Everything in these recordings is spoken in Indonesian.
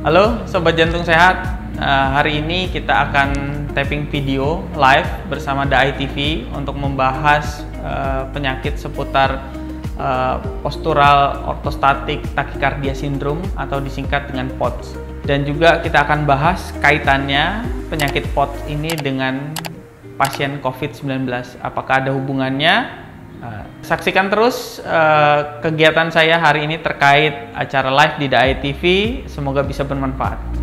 Halo Sobat Jantung Sehat, hari ini kita akan taping video live bersama The ITV untuk membahas penyakit seputar postural ortostatik tachycardia syndrome atau disingkat dengan POTS. Dan juga kita akan bahas kaitannya penyakit POTS ini dengan pasien COVID-19. Apakah ada hubungannya? Saksikan terus kegiatan saya hari ini terkait acara live di The ITV. Semoga bisa bermanfaat.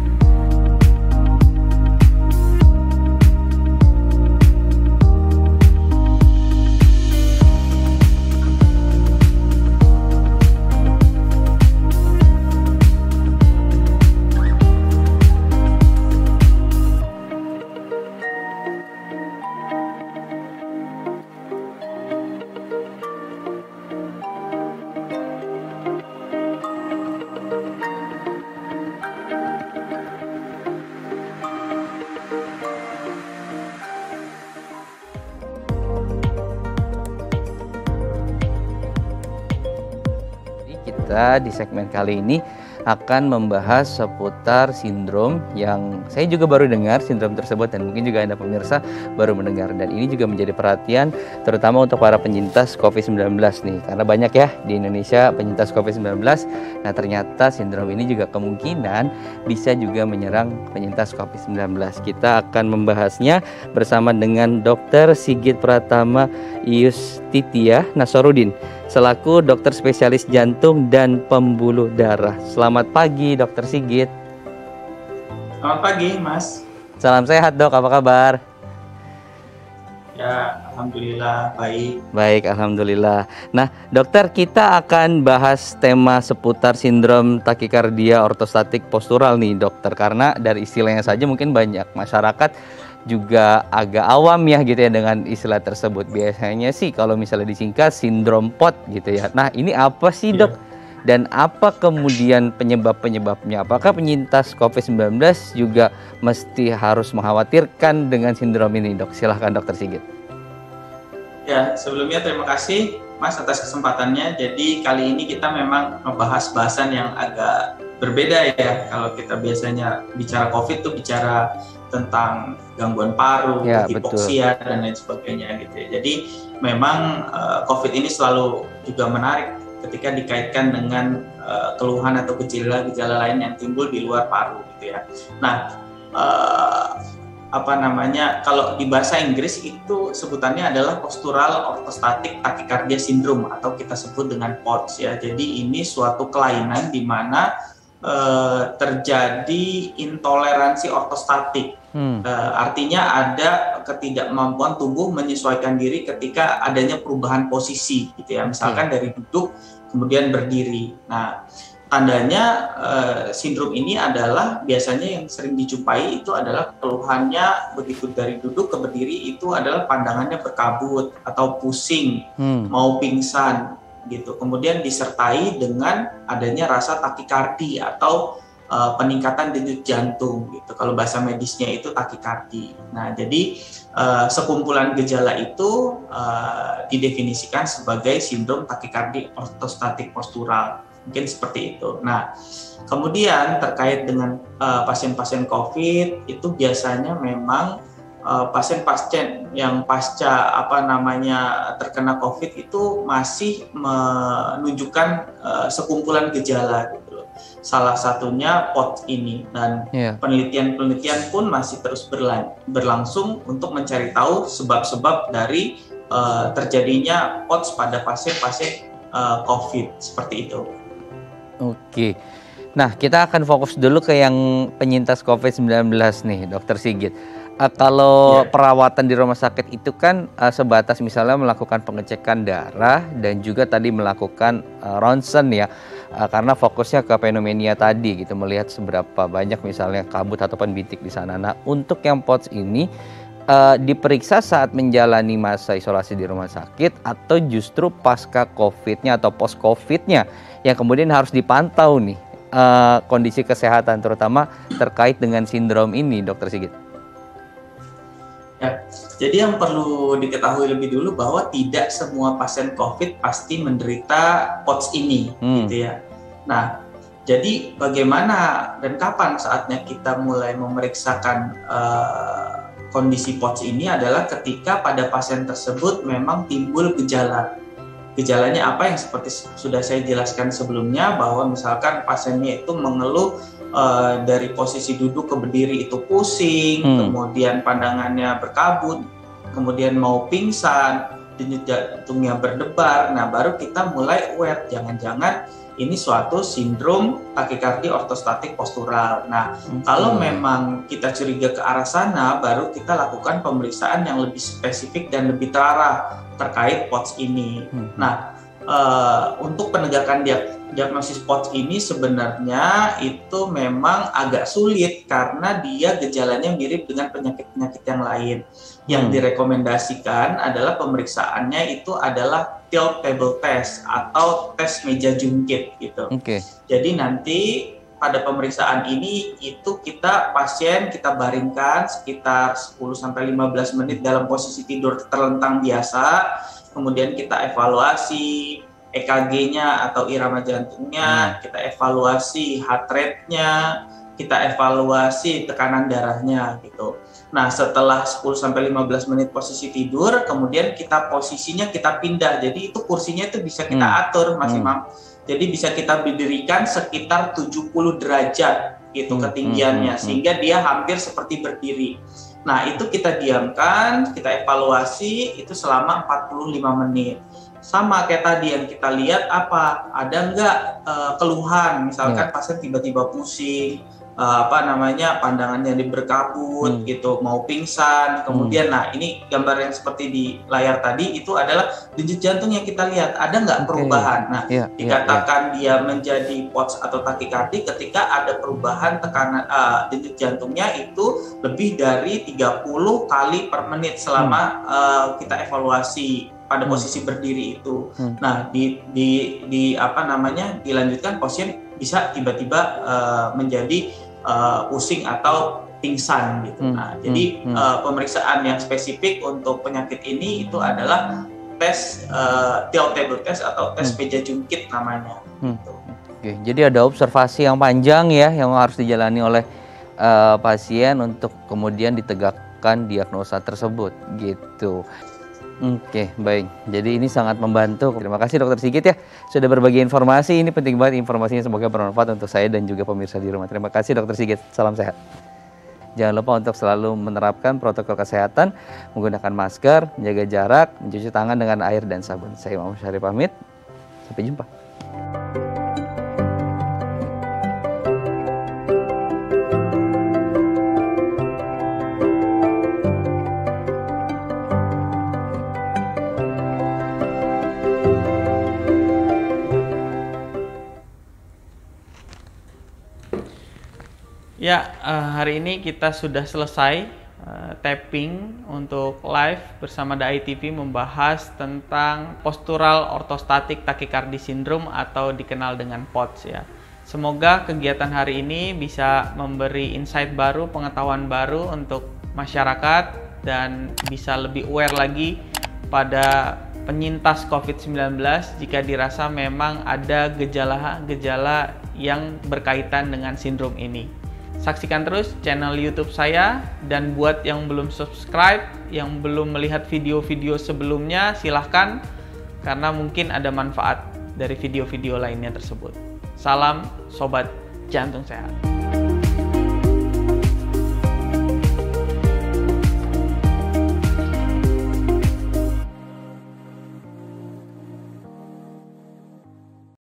Kita di segmen kali ini akan membahas seputar sindrom yang saya juga baru dengar sindrom tersebut, dan mungkin juga Anda pemirsa baru mendengar, dan ini juga menjadi perhatian terutama untuk para penyintas COVID-19 nih, karena banyak ya di Indonesia penyintas COVID-19. Nah, ternyata sindrom ini juga kemungkinan bisa juga menyerang penyintas COVID-19. Kita akan membahasnya bersama dengan Dr. Sigit Pratama Yustitia Nasarudin selaku dokter spesialis jantung dan pembuluh darah. Selamat pagi, Dokter Sigit. Selamat pagi, Mas. Salam sehat, Dok. Apa kabar? Ya, alhamdulillah baik. Baik, alhamdulillah. Nah, dokter, kita akan bahas tema seputar sindrom takikardia ortostatik postural nih, dokter. Karena dari istilahnya saja mungkin banyak masyarakat juga agak awam ya gitu ya dengan istilah tersebut. Biasanya sih kalau misalnya disingkat sindrom POT gitu ya. Nah, ini apa sih, Dok? Dan apa kemudian penyebab-penyebabnya? Apakah penyintas COVID-19 juga mesti harus mengkhawatirkan dengan sindrom ini, Dok? Silahkan, Dokter Sigit. Ya, sebelumnya terima kasih Mas atas kesempatannya. Jadi kali ini kita memang membahas bahasan yang agak berbeda ya. Kalau kita biasanya bicara COVID tuh bicara tentang gangguan paru, ya, hipoksia, dan lain sebagainya gitu ya. Jadi memang COVID ini selalu juga menarik ketika dikaitkan dengan keluhan atau gejala-gejala lain yang timbul di luar paru gitu ya. Nah, kalau di bahasa Inggris itu sebutannya adalah postural orthostatic tachycardia syndrome atau kita sebut dengan POTS ya. Jadi ini suatu kelainan di mana terjadi intoleransi ortostatik. Artinya ada ketidakmampuan tubuh menyesuaikan diri ketika adanya perubahan posisi gitu ya. Misalkan dari duduk kemudian berdiri. Nah, tandanya sindrom ini adalah biasanya yang sering dijumpai itu adalah keluhannya begitu dari duduk ke berdiri itu adalah pandangannya berkabut atau pusing, mau pingsan gitu. Kemudian disertai dengan adanya rasa takikardi atau peningkatan denyut jantung gitu. Kalau bahasa medisnya itu takikardi. Nah, jadi sekumpulan gejala itu didefinisikan sebagai sindrom takikardi ortostatik postural. Mungkin seperti itu. Nah, kemudian terkait dengan pasien-pasien COVID itu biasanya memang pasien-pasien yang pasca terkena COVID itu masih menunjukkan sekumpulan gejala gitu loh. Salah satunya POTS ini, dan penelitian-penelitian pun masih terus berlangsung untuk mencari tahu sebab-sebab dari terjadinya POTS pada pasien-pasien COVID seperti itu. Oke. Nah, kita akan fokus dulu ke yang penyintas COVID-19 nih, Dokter Sigit. Kalau perawatan di rumah sakit itu kan sebatas misalnya melakukan pengecekan darah dan juga tadi melakukan ronsen ya, karena fokusnya ke pneumonia tadi gitu, melihat seberapa banyak misalnya kabut ataupun bintik di sana. Nah, untuk yang POTS ini diperiksa saat menjalani masa isolasi di rumah sakit atau justru pasca COVID-nya atau post COVID-nya yang kemudian harus dipantau nih kondisi kesehatan terutama terkait dengan sindrom ini, Dokter Sigit? Ya, jadi yang perlu diketahui lebih dulu bahwa tidak semua pasien COVID pasti menderita POTS ini, gitu ya. Nah, jadi bagaimana dan kapan saatnya kita mulai memeriksakan kondisi POTS ini adalah ketika pada pasien tersebut memang timbul gejala. Gejalanya apa yang seperti sudah saya jelaskan sebelumnya, bahwa misalkan pasiennya itu mengeluh dari posisi duduk ke berdiri itu pusing, kemudian pandangannya berkabut, kemudian mau pingsan, denyut jantungnya berdebar. Nah, baru kita mulai aware, jangan-jangan ini suatu sindrom takikardi ortostatik postural. Nah, kalau memang kita curiga ke arah sana, baru kita lakukan pemeriksaan yang lebih spesifik dan lebih terarah terkait POTS ini. Nah, untuk penegakan diagnosis POTS ini sebenarnya itu memang agak sulit karena dia gejalanya mirip dengan penyakit-penyakit yang lain. Yang direkomendasikan adalah pemeriksaannya itu adalah tilt table test atau tes meja jungkit gitu. Jadi nanti pada pemeriksaan ini itu pasien kita baringkan sekitar 10-15 menit dalam posisi tidur terlentang biasa. Kemudian kita evaluasi EKG-nya atau irama jantungnya, kita evaluasi heart rate-nya, kita evaluasi tekanan darahnya gitu. Nah, setelah 10-15 menit posisi tidur, kemudian posisinya kita pindah. Jadi itu kursinya itu bisa kita atur, Mas Imam. Jadi bisa kita berdirikan sekitar 70 derajat gitu ketinggiannya, sehingga dia hampir seperti berdiri. Nah, itu kita diamkan, kita evaluasi itu selama 45 menit. Sama kayak tadi yang kita lihat, ada nggak keluhan, misalkan pasien tiba-tiba pusing, pandangannya berkabut gitu, mau pingsan, kemudian nah ini gambar yang seperti di layar tadi itu adalah denyut jantung yang kita lihat, ada nggak perubahan. Nah, dikatakan dia menjadi POTS atau takikardi ketika ada perubahan tekanan denyut jantungnya itu lebih dari 30 kali per menit selama kita evaluasi pada posisi berdiri itu. Nah, dilanjutkan pasien bisa tiba-tiba menjadi pusing atau pingsan gitu. Nah, jadi pemeriksaan yang spesifik untuk penyakit ini itu adalah tes tilt table test atau tes meja jungkit namanya. Gitu. Oke, jadi ada observasi yang panjang ya yang harus dijalani oleh pasien untuk kemudian ditegakkan diagnosa tersebut gitu. Oke, baik. Jadi ini sangat membantu. Terima kasih Dokter Sigit ya sudah berbagi informasi. Ini penting banget informasinya, semoga bermanfaat untuk saya dan juga pemirsa di rumah. Terima kasih Dokter Sigit. Salam sehat. Jangan lupa untuk selalu menerapkan protokol kesehatan, menggunakan masker, menjaga jarak, mencuci tangan dengan air dan sabun. Saya Imam Syarif pamit. Sampai jumpa. Ya, hari ini kita sudah selesai tapping untuk live bersama The ITV membahas tentang postural ortostatik takikardi syndrome atau dikenal dengan POTS ya. Semoga kegiatan hari ini bisa memberi insight baru, pengetahuan baru untuk masyarakat dan bisa lebih aware lagi pada penyintas COVID-19 jika dirasa memang ada gejala-gejala yang berkaitan dengan sindrom ini. Saksikan terus channel YouTube saya, dan buat yang belum subscribe, yang belum melihat video-video sebelumnya, silahkan karena mungkin ada manfaat dari video-video lainnya tersebut. Salam Sobat Jantung Sehat.